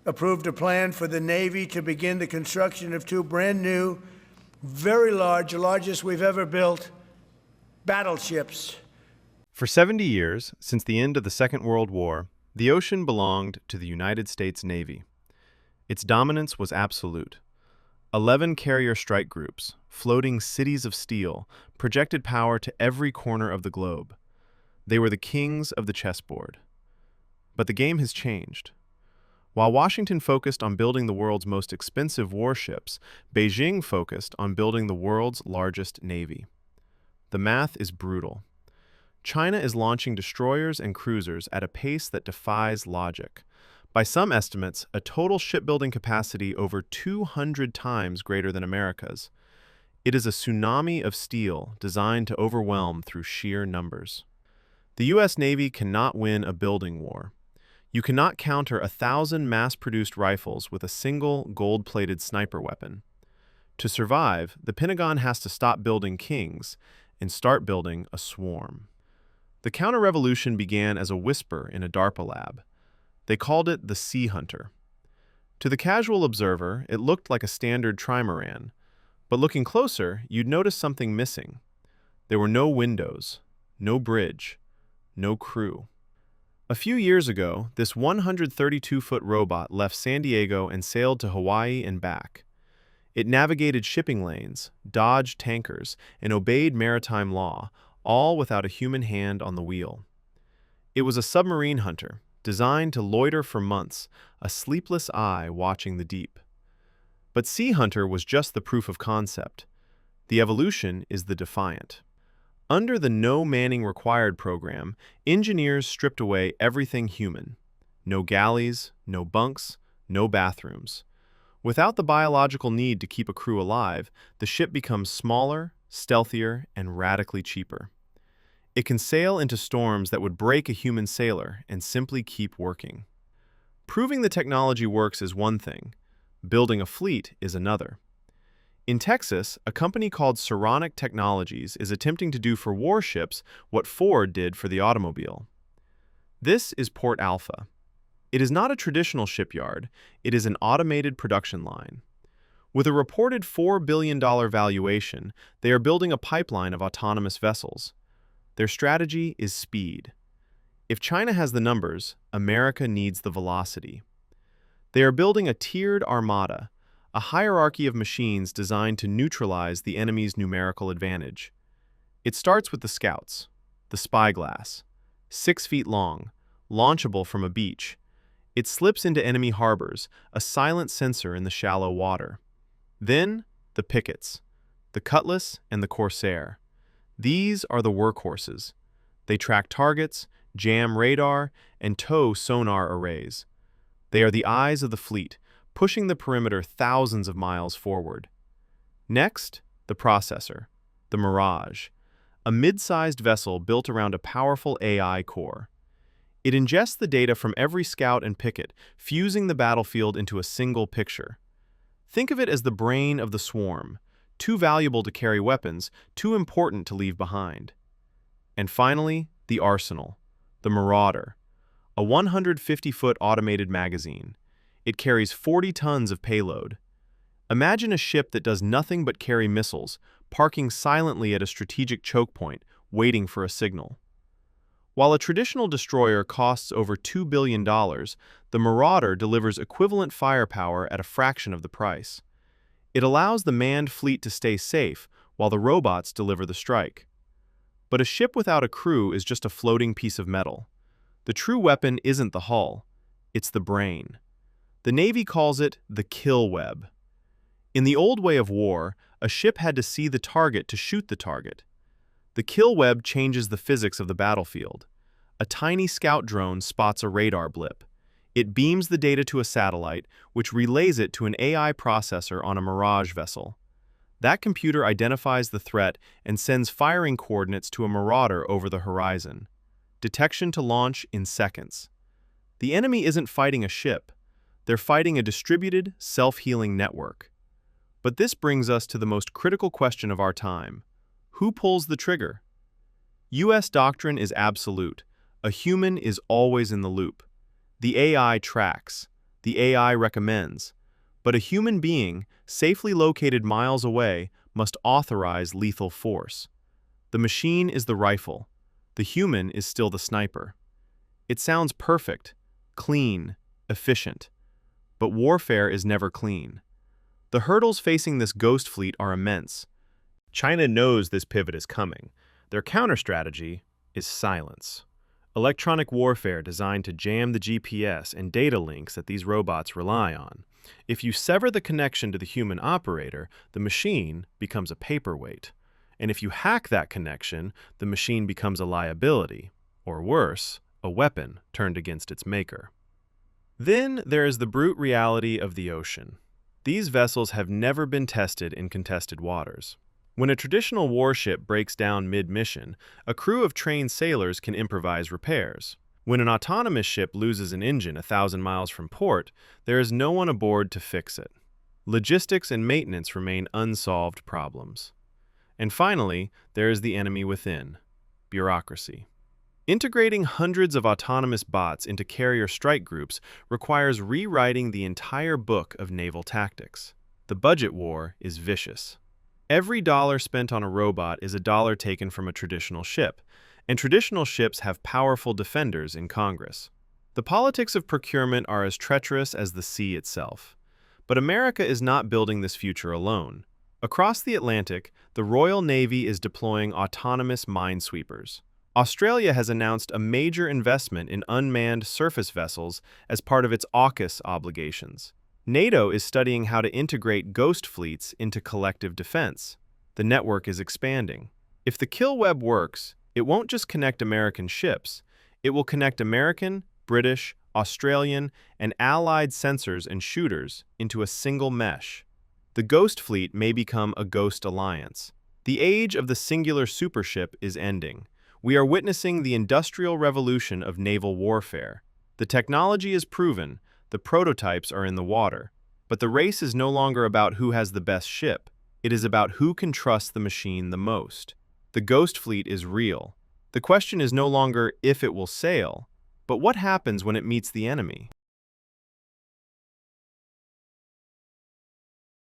approved a plan for the Navy to begin the construction of two brand new, very large, the largest we've ever built, battleships. For 70 years, since the end of the Second World War, the ocean belonged to the United States Navy. Its dominance was absolute. 11 carrier strike groups, floating cities of steel, projected power to every corner of the globe. They were the kings of the chessboard. But the game has changed. While Washington focused on building the world's most expensive warships, Beijing focused on building the world's largest navy. The math is brutal. China is launching destroyers and cruisers at a pace that defies logic. By some estimates, a total shipbuilding capacity over 200 times greater than America's. It is a tsunami of steel designed to overwhelm through sheer numbers. The U.S. Navy cannot win a building war. You cannot counter 1,000 mass-produced rifles with a single gold-plated sniper weapon. To survive, the Pentagon has to stop building kings and start building a swarm. The counter-revolution began as a whisper in a DARPA lab. They called it the Sea Hunter. To the casual observer, it looked like a standard trimaran, but looking closer, you'd notice something missing. There were no windows, no bridge, no crew. A few years ago, this 132-foot robot left San Diego and sailed to Hawaii and back. It navigated shipping lanes, dodged tankers, and obeyed maritime law, all without a human hand on the wheel. It was a submarine hunter, designed to loiter for months, a sleepless eye watching the deep. But Sea Hunter was just the proof of concept. The evolution is the defiant. Under the No Manning Required program, engineers stripped away everything human. No galleys, no bunks, no bathrooms. Without the biological need to keep a crew alive, the ship becomes smaller, stealthier, and radically cheaper. It can sail into storms that would break a human sailor and simply keep working. Proving the technology works is one thing. Building a fleet is another. In Texas, a company called Saronic Technologies is attempting to do for warships what Ford did for the automobile. This is Port Alpha. It is not a traditional shipyard, it is an automated production line. With a reported $4 billion valuation, they are building a pipeline of autonomous vessels. Their strategy is speed. If China has the numbers, America needs the velocity. They are building a tiered armada, a hierarchy of machines designed to neutralize the enemy's numerical advantage. It starts with the Scouts, the spyglass, 6 feet long, launchable from a beach. It slips into enemy harbors, a silent sensor in the shallow water. Then, the pickets, the Cutlass and the Corsair. These are the workhorses. They track targets, jam radar, and tow sonar arrays. They are the eyes of the fleet, pushing the perimeter thousands of miles forward. Next, the processor, the Mirage, a mid-sized vessel built around a powerful AI core. It ingests the data from every scout and picket, fusing the battlefield into a single picture. Think of it as the brain of the swarm, too valuable to carry weapons, too important to leave behind. And finally, the arsenal, the Marauder, a 150-foot automated magazine. It carries 40 tons of payload. Imagine a ship that does nothing but carry missiles, parking silently at a strategic choke point, waiting for a signal. While a traditional destroyer costs over $2 billion, the Marauder delivers equivalent firepower at a fraction of the price. It allows the manned fleet to stay safe while the robots deliver the strike. But a ship without a crew is just a floating piece of metal. The true weapon isn't the hull, it's the brain. The Navy calls it the kill web. In the old way of war, a ship had to see the target to shoot the target. The kill web changes the physics of the battlefield. A tiny scout drone spots a radar blip. It beams the data to a satellite, which relays it to an AI processor on a Mirage vessel. That computer identifies the threat and sends firing coordinates to a Marauder over the horizon. Detection to launch in seconds. The enemy isn't fighting a ship. They're fighting a distributed, self-healing network. But this brings us to the most critical question of our time. Who pulls the trigger? U.S. doctrine is absolute. A human is always in the loop. The AI tracks. The AI recommends. But a human being, safely located miles away, must authorize lethal force. The machine is the rifle. The human is still the sniper. It sounds perfect, clean, efficient. But warfare is never clean. The hurdles facing this ghost fleet are immense. China knows this pivot is coming. Their counter-strategy is silence. Electronic warfare designed to jam the GPS and data links that these robots rely on. If you sever the connection to the human operator, the machine becomes a paperweight. And if you hack that connection, the machine becomes a liability, or worse, a weapon turned against its maker. Then there is the brute reality of the ocean. These vessels have never been tested in contested waters. When a traditional warship breaks down mid-mission, a crew of trained sailors can improvise repairs. When an autonomous ship loses an engine 1,000 miles from port, there is no one aboard to fix it. Logistics and maintenance remain unsolved problems. And finally, there is the enemy within: bureaucracy. Integrating hundreds of autonomous bots into carrier strike groups requires rewriting the entire book of naval tactics. The budget war is vicious. Every dollar spent on a robot is a dollar taken from a traditional ship, and traditional ships have powerful defenders in Congress. The politics of procurement are as treacherous as the sea itself. But America is not building this future alone. Across the Atlantic, the Royal Navy is deploying autonomous minesweepers. Australia has announced a major investment in unmanned surface vessels as part of its AUKUS obligations. NATO is studying how to integrate ghost fleets into collective defense. The network is expanding. If the kill web works, it won't just connect American ships. It will connect American, British, Australian, and allied sensors and shooters into a single mesh. The ghost fleet may become a ghost alliance. The age of the singular supership is ending. We are witnessing the industrial revolution of naval warfare. The technology is proven, the prototypes are in the water. But the race is no longer about who has the best ship. It is about who can trust the machine the most. The ghost fleet is real. The question is no longer if it will sail, but what happens when it meets the enemy.